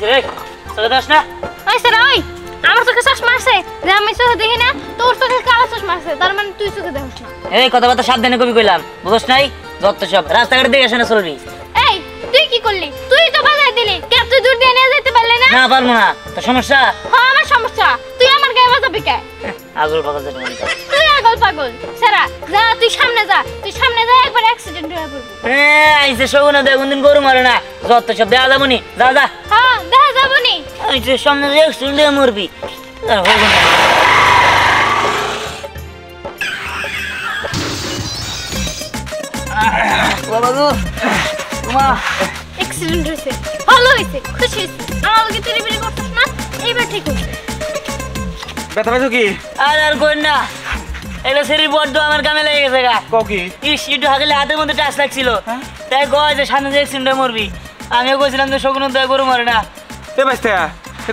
হইছে রে চলে দাস না ওই স্যার ওই আমার চোখে চশমা আছে যে আমি চোখে দেখি না তোর চোখে কালো চশমা আছে তার মানে তুই চোখে দেখিস না এই কথাবার্তা সাবধানে কবি কইলাম বুঝছ নাই যত সব রাস্তাঘাট দেখে শুনে চলবি এই তুই কি করলি তুই তো বাজায় দিলি কেন তুই দূর দিয়ে নিয়ে যেতে পারলি না না পারবো না তোর সমস্যা হ্যাঁ আমার সমস্যা তুই আমার গায়ে বাজাবি কে আগল পাগল যেটা মনে কর তুই আগল পাগল সারা যা তুই সামনে যা একবার অ্যাক্সিডেন্ট হয়ে পড়বি আইছে শগুনা দেখুন দিন গরু মারে না যত সব দেয়া যাবো নি যা যা হ্যাঁ দেখা যাবো নি আইছে সামনে অ্যাক্সিডেন্ট হয়ে মরবি বাবা গো মা অ্যাক্সিডেন্ট হয়েছে ভালো হয়েছে খুশি হয়েছে আমার লগে তুই রিপেয়ার করছিস না এইবার ঠিক হয়েছে ব্যথা পাইছো কি আর কই না এটা সেরি বড় আমার কামে লেগে গেছে গা কি ইস একটু হাগলে হাতের মধ্যে টাচ লাগছিল তাই কয় যে সামনে যে অ্যাক্সিডেন্ট মরবি আমিও কইছিলাম যে শগুন দয়া গরু মরে না এ বাইস্তা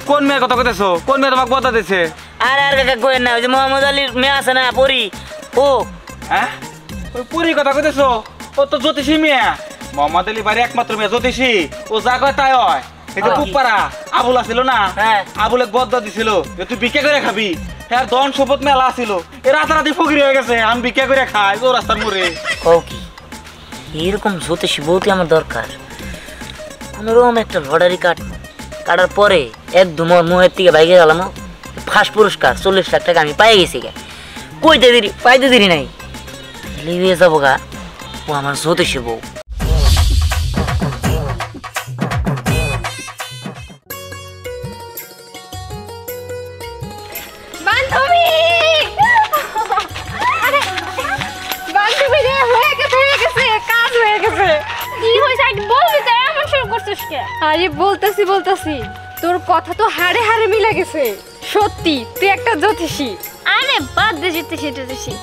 কোন মেয়ের কথা কইতেছো কোন মেয়ে তোমাকে বদলা দিছে আর কাকা কই না ওই যে মোহাম্মদ আলীর মেয়ে আছে না পরি ও হ্যাঁ ওই পুরি কথা কইতেছো ও তো জ্যোতিষী মেয়ে মোহাম্মদ আলী বাড়ি একমাত্র মেয়ে জ্যোতিষী ও যা কয় তাই হয় এটা পুপারা আবুল আছিল না আবুলে বদলা দিছিল যে তুই ভিক্ষা করে খাবি হ্যাঁ দন শপথ মেলা আছিল এ রাতারাতি ফকির হয়ে গেছে আমি ভিক্ষা করে খাই ও রাস্তার মোড়ে কও কি এরকম জ্যোতিষী বউতি আমার দরকার কোনোরকম একটা লটারি কাটার পরে একদম ওর মুহের থেকে বাইকে গেলাম ফার্স্ট পুরস্কার 40 লাখ টাকা আমি পাই গেছি গা কইতে দেরি পাইতে দেরি নাই লিয়ে যাবো গা ও আমার জ্যোতিষী বউ আরে বলতাছি তোর কথা তো হাড়ে হাড়ে মিলে গেছে সত্যি তুই একটা জ্যোতিষী আরে বাদ দে জ্যোতিষী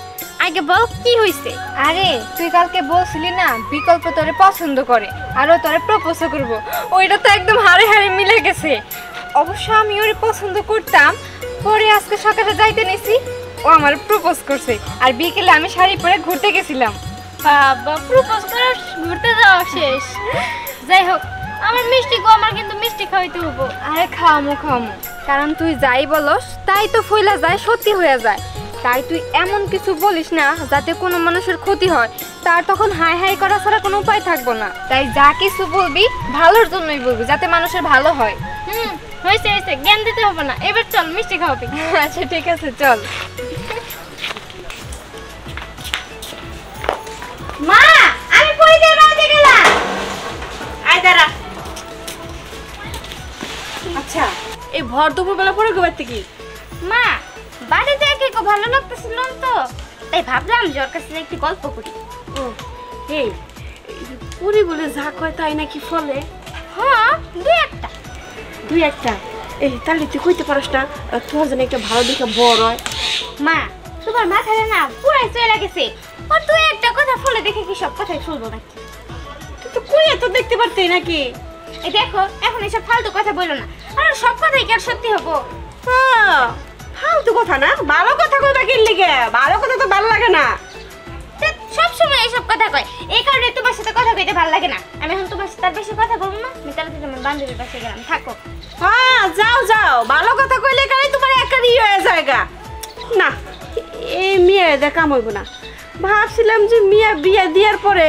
আগে বল কি হইছে আরে তুই কালকে বলছিলি না বিকল্প তোরে পছন্দ করে আর ও তোরে প্রপোজ করব ওইটা তো একদম হাড়ে হাড়ে মিলে গেছে অবশ্য আমি ওরে পছন্দ করতাম পরে আজকে সকালে যাইতে নিছি ও আমার প্রপোজ করছে আর বিকেলে আমি শাড়ি পরে ঘুরতে গেছিলাম বাবা প্রপোজ করে ঘুরতে যাওয়া শেষ যাই হোক আমার মিষ্টি গো আমার কিন্তু মিষ্টি খাইতে হবো আরে খাওয়ামো কারণ তুই যাই বলস তাই তো ফইলা যায় সত্যি হয়ে যায় তাই তুই এমন কিছু বলিস না যাতে কোনো মানুষের ক্ষতি হয় তার তখন হাই হাই করা ছাড়া কোনো উপায় থাকবো না তাই যা কিছু বলবি ভালোর জন্যই বলবি যাতে মানুষের ভালো হয় হয়েছে জ্ঞান দিতে হবে না এবার চল মিষ্টি খাওয়াবি আচ্ছা ঠিক আছে চল মা আমি পরিচয় বাড়িতে গেলাম আয় দাঁড়া আচ্ছা এই ভর দুপুর বেলা পরে গোবার থেকে মা বাড়িতে একে খুব ভালো লাগতেছিল না তো তাই ভাবলাম যে ওর কাছে একটু গল্প করি ও এই পুরি বলে যা কয় তাই নাকি ফলে হ্যাঁ দুই একটা এই তাহলে তুই কইতে পারস না তোর জন্য একটা ভালো দেখে বড় হয় মা তোমার মাথায় না পুরাই চলে গেছে আর তুই একটা কথা ফলে দেখে কি সব কথাই শুনবো নাকি তুই তো কই এত দেখতে পারতে নাকি এই দেখো এখন এসব ফালতু কথা বলো না আর সব কথাই কি আর সত্যি হবো ফালতু কথা না ভালো কথা কইবা কি লাগে ভালো কথা তো ভালো লাগে না সব সময় এসব কথা কয় এই কারণে তোমার সাথে কথা কইতে ভালো লাগে না আমি এখন তোমার সাথে বেশি কথা বলবো না আমি তাহলে তোমার বান্ধবীর কাছে গেলাম থাকো হ্যাঁ যাও ভালো কথা কইলে কারে তোমার একারই হয়ে যায়গা না এই মিয়া দেখা হইব না ভাবছিলাম যে মিয়া বিয়া দেওয়ার পরে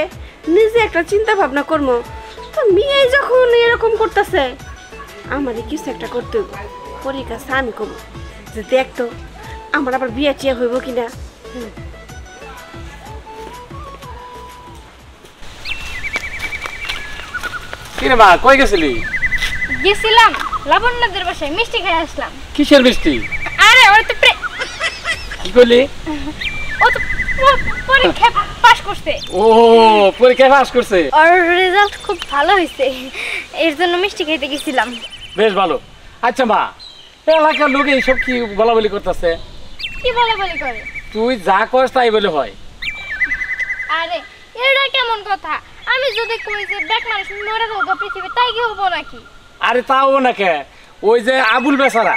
নিজে একটা চিন্তা ভাবনা করবো তো মিয়াই যখন এরকম করতেছে আমারই কিছু একটা করতে হইব পরীর কাছে আমি কব যে দেখতো আমার আবার বিয়া চিয়া হইব কিনা কিরে মা কই গেছিলি গেছিলাম লাবণ্যদের বাসায় মিষ্টি খেয়ে আসলাম কিসের মিষ্টি আরে ওরা তো কি করলি ও তো পরীক্ষা পাস করছে ও পরীক্ষা পাস করছে আর রেজাল্ট খুব ভালো হয়েছে এর জন্য মিষ্টি খেতে গেছিলাম বেশ ভালো আচ্ছা মা এলাকার লোক এইসব কি বলাবলি করতেছে কি বলাবলি করে তুই যা করস তাই বলে হয় আরে এটা কেমন কথা আমি যদি কই যে দেখ মানুষ মরে যাবো পৃথিবী তাই কি হবো নাকি আরে তাও না কে ওই যে আবুল বেচারা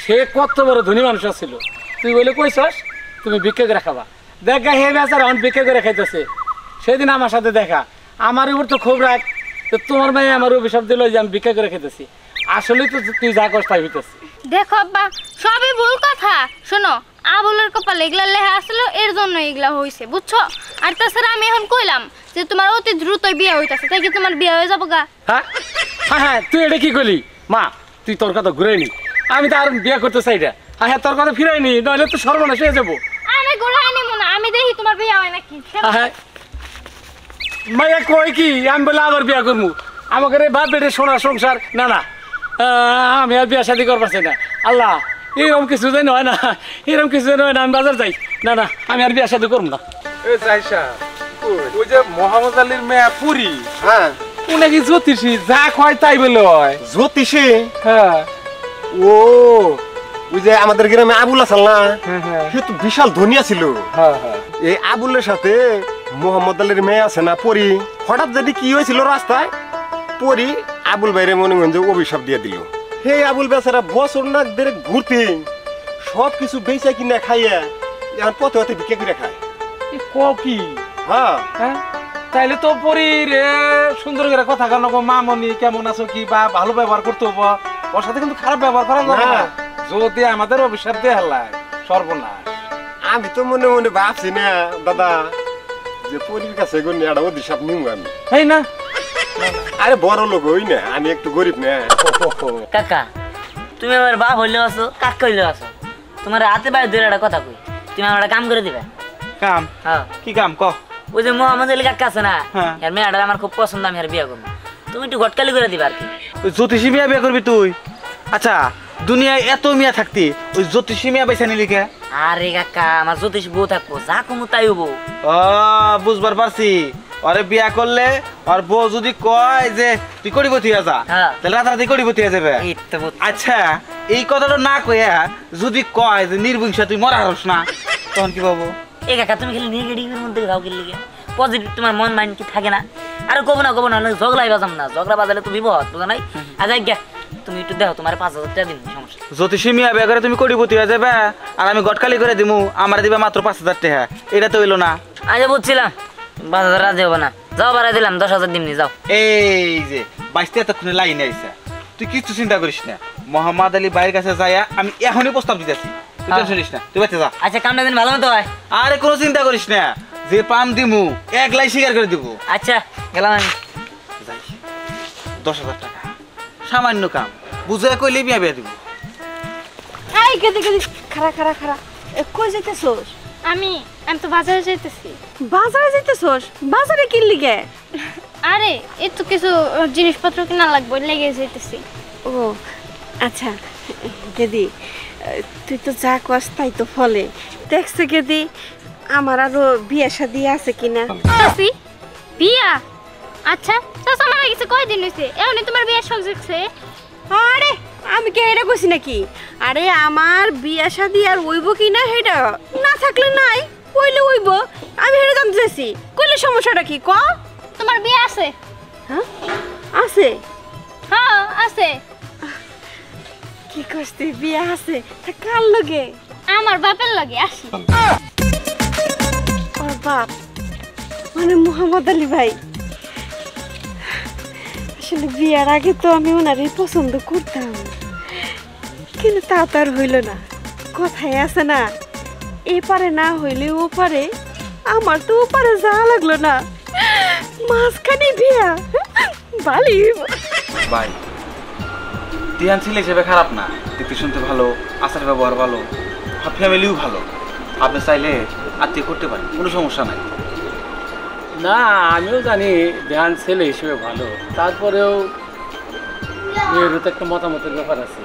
সে কত বড় ধনী মানুষ ছিল তুই বলে কইছস তুমি ভিক্ষা করে খাবা দেখ হে বেচারা এখন ভিক্ষা করে খাইতেছে সেদিন আমার সাথে দেখা আমার উপর তো খুব রাগ তো তোমার মেয়ে আমার অভিশাপ দিল যে আমি ভিক্ষা করে খেতেছি আসলে তো তুই যা কষ্ট হইতেছে। দেখো আব্বা সবই ভুল কথা। শোনো আবুলের কপালে এগুলা লেখা আসলো, এর জন্য এগুলা হইছে বুঝছো। আর তাছাড়া আমি এখন কইলাম যে তোমার অতি দ্রুতই বিয়ে হইতাছে, তাই কি তোমার বিয়ে হয়ে যাবো গা? হ্যাঁ হ্যাঁ হ্যাঁ, তুই এটা কি করলি মা? তুই তোর কথা ঘুরে নি, আমি তো আর বিয়ে করতে চাই না। হ্যাঁ তোর কথা ফিরাই নি, নইলে তো সর্বনাশ হয়ে যাবো। আমি ঘুরাই নিব না, আমি দেখি তোমার বিয়ে হয় নাকি। হ্যাঁ মাইয়া কই কি আমি বলে আবার বিয়া করবো? আমাকে রে বাপ বেটে সোনা সংসার না না, আমি আর বিয়া শাদি করবার চাই না। আল্লাহ এরকম কিছু যেন হয় না, এরকম কিছু যেন হয় না। আমি বাজার যাই, না না আমি আর বিয়া শাদি করবো না। এই জাইসা ওই যে মোহাম্মদ আলীর মেয়ে পুরি, হ্যাঁ ও নাকি জ্যোতিষী, যা কয় তাই বলে হয়। জ্যোতিষী? হ্যাঁ ও ওই যে আমাদের গ্রামে আবুল আসাল না, হ্যাঁ সে তো বিশাল ধনিয়া ছিল। হ্যাঁ হ্যাঁ। এই আবুলের সাথে মোহাম্মদ আলীর মেয়ে আছে না পরি, হঠাৎ যদি কি হয়েছিল রাস্তায়, পরি আবুল বাইরে মনে মনে যে অভিশাপ দিয়ে দিল। হে আবুল বেচারা বছর না ধরে ঘুরতে সব কিছু বেচা কিনা খাইয়া এখন পথে পথে ভিক্ষা করে খায়। কি হ্যাঁ হ্যাঁ, তাইলে তো পরীর সুন্দর করে কথা কেন মামনি কেমন আছো কি বা ভালো ব্যবহার করতে হবো, ওর সাথে কিন্তু খারাপ ব্যবহার করা যাবে না। যদি আমাদের অভিশাপ দিয়ে হেলায় সর্বনাশ। আমি তো মনে মনে ভাবছি না দাদা যে পরির কাছে গনি একটা অভিশাপ নিব আমি। এই না আরে বড় লোক হই না, আমি একটু গরিব না। কাকা তুমি আমার বাপ হইলেও আছো, কাকা হইলেও আছো, তোমার হাতে পায়ে ধরে একটা কথা কই, তুমি আমার একটা কাম করে দিবে। কাম? হ্যাঁ কি কাম ক? ওই যে মোহাম্মদ আলী কাকা আছে না, হ্যাঁ। এর মেয়েটা আমার খুব পছন্দ, আমি আর বিয়ে করবো। তুমি একটু গটকালি করে দিবা আর কি। ওই জ্যোতিষী মিয়া বিয়ে করবি তুই? আচ্ছা দুনিয়ায় এত মিয়া থাকতি ওই জ্যোতিষী মিয়া বেছে নিলি কে? আরে কাকা আমার জ্যোতিষ বউ থাকবো, যা কমু তাই হবো। ও বুঝবার পারছি, ওরে বিয়া করলে আর বউ যদি কয় যে তুই করিবতি হয়ে যা, হ্যাঁ। তাহলে রাতারাতি করিবতি হয়ে যাবে। এই তো বুঝছি। আচ্ছা এই কথাটা না কইয়া যদি কয় যে নির্বংশা তুই মরা হস না, তখন কি পাবো? এই কাকা তুমি খালি নেগেটিভের মধ্যে যাও কি লিগে, পজিটিভ তোমার মন মাইন্ড কি থাকে না? আরে কবো না ঝগড়াই বাজাম না, ঝগড়া বাজালে তো বিপদ বুঝো নাই। আচ্ছা গিয়া তুমি একটু দেখো, তোমার 5,000 টাকা দিন, সমস্যা। জ্যোতিষী মিয়া বিয়া করে তুমি করিবতি হয়ে যাবে আর আমি গটকালি করে দিমু, আমার দিবে মাত্র 5,000 টাকা, এটা তো হইলো না। আচ্ছা বুঝছিলাম 5,000 রাজি হবে না, যাও বাড়াই দিলাম 10,000 দিমনি যাও। এই যে বাইশটা এতক্ষণে লাইনে আইসা, তুই কিছু চিন্তা করিস না, মোহাম্মদ আলী ভাইয়ের কাছে যাইয়া আমি এখনই প্রস্তাব দিতেছি, তুই টেনশন নিস না, তুই বাচ্চা যা। আচ্ছা কামটা দিন ভালো মতো হয়। আরে কোনো চিন্তা করিস না, যে পাম দিমু একলাই স্বীকার করে দিব। আচ্ছা গেলাম আমি। 10,000 টাকা সামান্য কাম, বুঝে কইলে বিয়া বিয়া দিব। এই গেদি গেদি খারা খারা খারা, কই যাইতেছস? আমি তো বাজারে যাইতেছি। বাজারে যাইতেছস? বাজারে কি লিগে? আরে এই তো কিছু জিনিসপত্র কিনা লাগবে, লেগে যাইতেছি। ও আচ্ছা গেদি, তুই তো যা কস তাই তো ফলে। দেখছে গেদি আমার আরো বিয়ে শাদী আছে কিনা। আসি বিয়া? আচ্ছা চাচা মারা গেছে কয়দিন হইছে, এখনই তোমার বিয়ের শখ জাগছে? আরে আমি কে এটা কইছি নাকি? আরে আমার বিয়ে শাদী আর হইব কিনা সেটা না থাকলে নাই, কইলে হইব, আমি হেরে জানতে চাইছি। কইলে সমস্যাটা কি ক? তোমার বিয়ে আছে? হ্যাঁ আছে। হ্যাঁ আছে। কি করছিস? বিয়ে আছে? তা কার লগে? আমার বাপের লাগে। আসি। ওর বাপ মানে মোহাম্মদ আলী ভাই। আসলে বিয়ার আগে তো আমি ওনারই পছন্দ করতাম, কিন্তু তা তো আর হইল না। কথাই আছে না, এপারে না হইলে ও পারে, আমার তো ও পারে যাওয়া লাগলো না, মাঝখানে বিয়া ভালোই হইব। ভাই তিয়ান ছেলে হিসেবে খারাপ না, দেখতে শুনতে ভালো, আচার ব্যবহার ভালো, ফ্যামিলিও ভালো, আপনি চাইলে আত্মীয় করতে পারেন, কোনো সমস্যা নাই। না আমিও জানি ধ্যান ছেলে হিসেবে ভালো, তারপরেও মেয়েরও তো একটা মতামতের ব্যাপার আছে।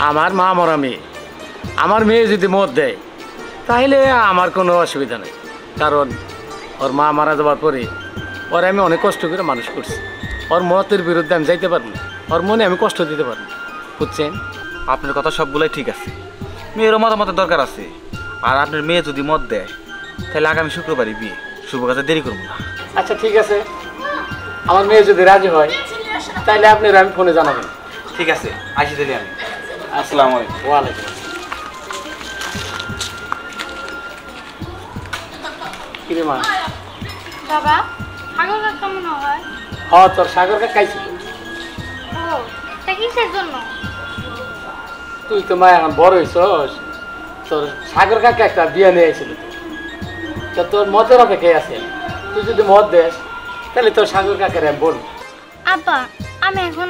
আমার মা মরা মেয়ে, আমার মেয়ে যদি মত দেয় তাহলে আমার কোনো অসুবিধা নেই, কারণ ওর মা মারা যাওয়ার পরে ওর আমি অনেক কষ্ট করে মানুষ করছি, ওর মতের বিরুদ্ধে আমি যাইতে পারবো না, ওর মনে আমি কষ্ট দিতে পারবো না, বুঝছেন? আপনার কথা সবগুলোই ঠিক আছে, মেয়েরও মতামতের দরকার আছে, আর আপনার মেয়ে যদি মত দেয় তাহলে আগামী শুক্রবারই বিয়ে, শুভ কাজে দেরি করবো না। আচ্ছা ঠিক আছে, আমার মেয়ে যদি রাজি হয় তাহলে আপনার আমি ফোনে জানাবেন। ঠিক আছে আসি তাহলে আমি। আসসালামু আলাইকুম। ওয়ালাইকুম। কিরে মা? বাবা সাগর কেমন হয়? হ্যাঁ তোর সাগরকে খাইছিল। ও তা কিসের জন্য? তুই তো মা এখন বড় হয়েছস, তোর সাগর কাকা একটা বিয়ে নিয়ে এসেছিল, তো তোর মতের অপেক্ষায় আছে। তুই যদি মত দেস তাহলে তোর সাগর কাকার আমি বল। আব্বা আমি এখন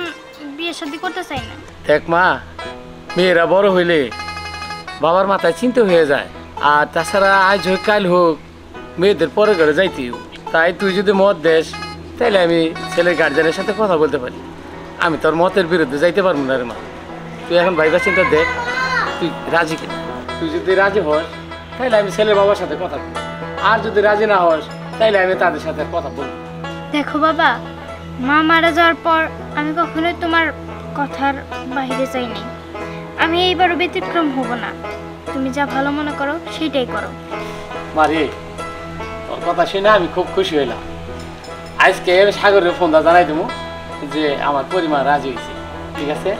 বিয়ে শাদী করতে চাই না। দেখ মা, মেয়েরা বড় হইলে বাবার মাথায় চিন্তা হয়ে যায়, আর তাছাড়া আজ হোক কাল হোক মেয়েদের পরে ঘরে যাইতে। তাই তুই যদি মত দেস তাহলে আমি ছেলের গার্জেনের সাথে কথা বলতে পারি। আমি তোর মতের বিরুদ্ধে যাইতে পারবো না রে মা। তুই এখন ভাইবা চিন্তা দেখ তুই রাজি কিনা। তুই যদি রাজি হস তাহলে আমি ছেলের বাবার সাথে কথা বলবো, আর যদি রাজি না হস তাহলে আমি তাদের সাথে কথা বলবো। দেখো বাবা, মা মারা যাওয়ার পর আমি কখনোই তোমার কথার বাইরে যাইনি। আমি এইবারও ব্যতিক্রম হব না। তুমি যা ভালো মনে করো সেটাই করো। মারে, তোর কথা শুনে আমি খুব খুশি হইলাম। আজকে সাগরের ফোনটা জানাই দেবো যে আমার পরিবার রাজি হয়েছে। ঠিক আছে,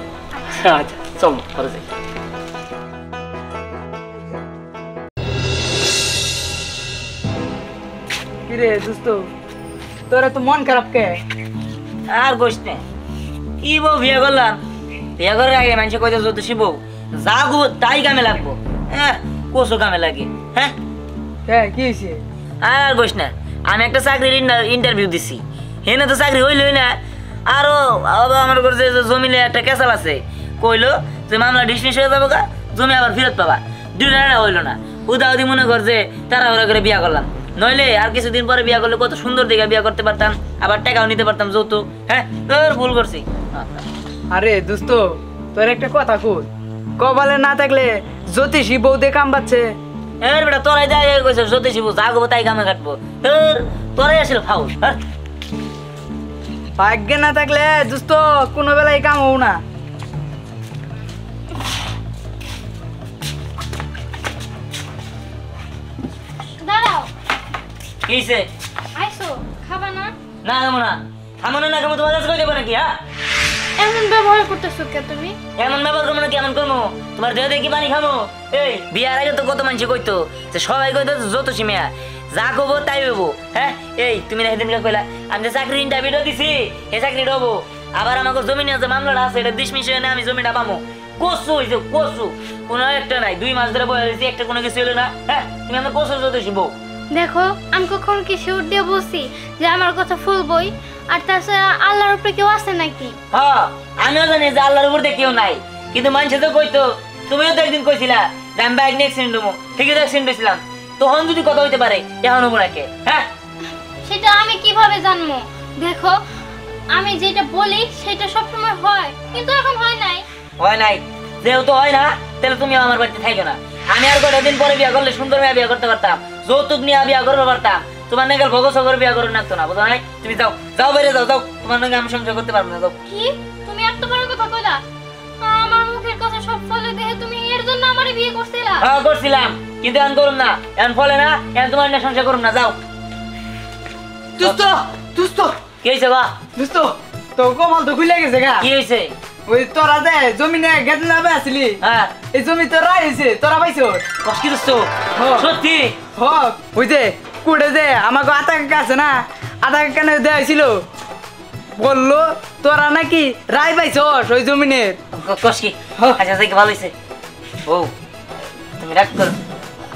আচ্ছা চল ঘরে যাই। কিরে দোস্ত, তোরা তো মন খারাপ কে? আর গোস না, কি বউ বিয়ে করলাম, বিয়ে করার আগে মানুষে কইতে জ্যোতিষী বউ যা গো তাই কামে লাগবো। হ্যাঁ, কোসো কামে লাগে। হ্যাঁ হ্যাঁ, কি হয়েছে? আর গোস না, আমি একটা চাকরির ইন্টারভিউ দিছি, হেনে তো চাকরি হইলই না। আরো আমার ঘরে যে জমিলে একটা কেসাল আছে, কইলো যে মামলা ডিসমিস হয়ে যাবো গা, জমি আবার ফেরত পাবা। দুইটা হইলো না, উদাউদি মনে কর যে তারা ওরা করে বিয়া করলাম। নইলে আর কিছুদিন পরে বিয়া করলে কত সুন্দর দিকে বিয়া করতে পারতাম, আবার টাকাও নিতে পারতাম যৌতুক। হ্যাঁ, তোর ভুল করছি। আরে দোস্ত, তোর একটা কথা কই, কপালে না থাকলে জ্যোতিষী বউ দিয়ে কাম পাচ্ছে। এর বেটা তোরাই দেয় কইছ জ্যোতিষী বউ যা গো তাই কামে কাটবো। তোরাই আসলে ফাউল। ভাগ্যে না থাকলে দোস্ত কোনো বেলায় কাম হবো না। দাঁড়াও, কিছে আইসো, খাবা না? না খাবো না, খাবো না, না খাবো তোমার কাছে কই দেবো নাকি? হ্যাঁ, এমন ব্যবহার করতেছো কে তুমি? এমন ব্যাপার করবো নাকি? এমন করবো তোমার দেহ দেখি পানি খাবো? এই বিয়ার আগে তো কত মানুষ কইতো যে সবাই কইতো জ্যোতিষী মেয়া যা কবো তাই হবো। হ্যাঁ, এই তুমি না সেদিনকে কইলা আমি যে চাকরির ইন্টারভিউটা দিছি এই চাকরিটা হবো, আবার আমাকে জমি নিয়ে যে মামলাটা আছে এটা ডিসমিস হয়ে না আমি জমিটা পাবো। কসু হয়েছে কসু, কোনো একটা নাই, 2 মাস ধরে বয়ে রয়েছি, একটা কোনো কিছু হলো না। হ্যাঁ, তুমি আমাকে কসু জ্যোতিষী বউ। দেখো, আমি কখনো কি সুর দিয়ে বলছি যে আমার কথা ফুলবই? আর তাছাড়া আল্লাহর উপরে কেউ আছে নাকি? হ্যাঁ, আমিও জানি যে আল্লাহর উপর দিয়ে কেউ নাই, কিন্তু মানুষে তো কইতো, তুমিও তো একদিন কইছিলা যে আমি বাইক নিয়ে অ্যাক্সিডেন্ট হবো। ঠিকই তো অ্যাক্সিডেন্ট হয়েছিলাম, তখন যদি কথা হইতে পারে এখন হবো নাকি? হ্যাঁ, সেটা আমি কিভাবে জানবো? দেখো, আমি যেটা বলি সেটা সবসময় হয়, কিন্তু এখন হয় নাই। হয় নাই যেহেতু হয় না, তাহলে তুমি আমার বাড়িতে থাকো না। আমি আর কটা দিন পরে বিয়া করলে সুন্দর মেয়ে বিয়া করতে পারতাম, যৌতুক নিয়ে বিয়া করতে পারতাম, তোমার নাকি ভগত সগর বিয়া করে নাকতো না, বুঝো নাই? তুমি যাও যাও, বাইরে যাও, যাও, তোমার নাকি আমি সংসার করতে পারবো না, যাও। কি তুমি এত বড় কথা কইলা? আমার মুখের কথা সব ফলে দেখে তুমি এর জন্য আমারে বিয়ে করছিলা? হ্যাঁ করছিলাম, কিন্তু এখন করুম না, এখন ফলে না, এখন তোমার না সংসার করুম না, যাও। দোস্ত দোস্ত কি হয়েছে বা? দোস্ত, তো কপাল তো খুলে গেছে গা। কি হয়েছে? ওই তোরা যে জমিনে গেট না আসলি, হ্যাঁ, এই জমি তো রাই হয়েছে, তোরা পাইছো? কষ্ট দিচ্ছ হ্যাঁ। সত্যি? হ, ওই যে কুড়ে যে আমাকে আতা কাকা আছে না, আতা কাকা দেওয়া হয়েছিল, বললো তোরা নাকি রায় পাইছস ওই জমিনের। কষ্টি আচ্ছা থেকে ভালো হয়েছে। ও তুমি রাগ করো,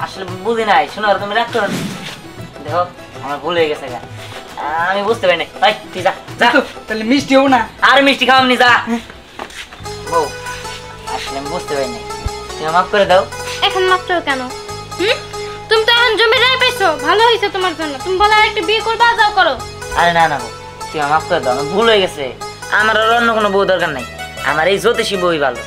আসলে বুঝি নাই, শোনো তুমি রাগ করো, দেখো আমার ভুল হয়ে গেছে গা, আমি বুঝতে পারি নাই। ভাই তুই যা যা, তাহলে মিষ্টি হবো না? আর মিষ্টি খাওয়ামনি, যা। ও আসলে আমি বুঝতে পারি নাই, তুমি মাফ করে দাও। এখন মাত্র কেন? তুমি তো এখন জমি রায় পাইছো, ভালো হয়েছে তোমার জন্য। তুমি বলে আরেকটা বিয়ে করবা, যাও করো। আরে না না, তুমি মাফ করে দাও, আমার ভুল হয়ে গেছে, আমার আর অন্য কোনো বউ দরকার নাই, আমার এই জ্যোতিষী বই ভালো।